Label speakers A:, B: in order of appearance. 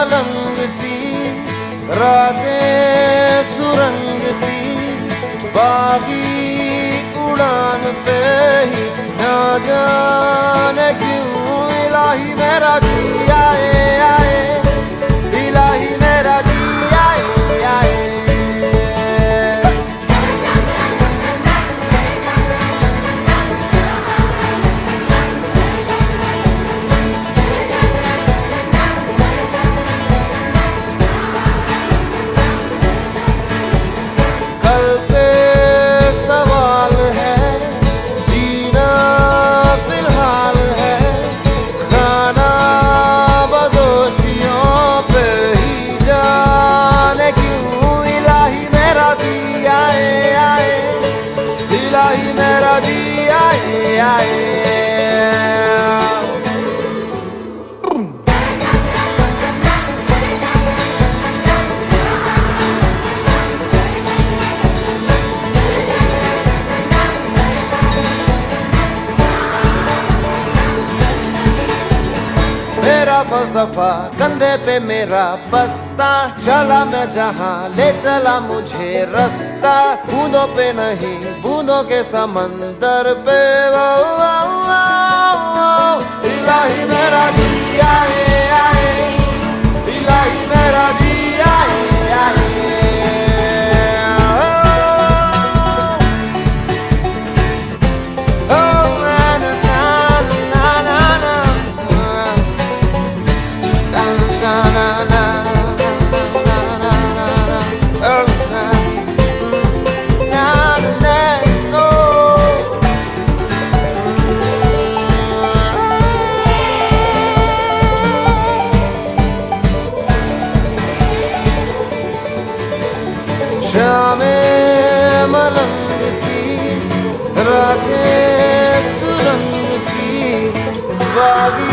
A: मलंग सी, रातें सुरंग सी, बागी उड़ान पे ही न जाने क्यों इलाही मेरा जी आए आए, इलाही मेरा जी आए आए। कल पे सवाल है, जीना फिलहाल है, खाना बदोशियों पे ही जाने क्यों इलाही मेरा जी आए आए, इलाही मेरा जी आए आए। मेरा फलसफा कंधे पे मेरा बस्ता, चला मैं जहाँ ले चला मुझे रास्ता, बूंदों पे नहीं बूंदों के समंदर पे। वो इलाही मेरा जी आए आए, इलाही मेरा जी आए आए। शामें मलंग सी, रातें सुरंग सी, बागी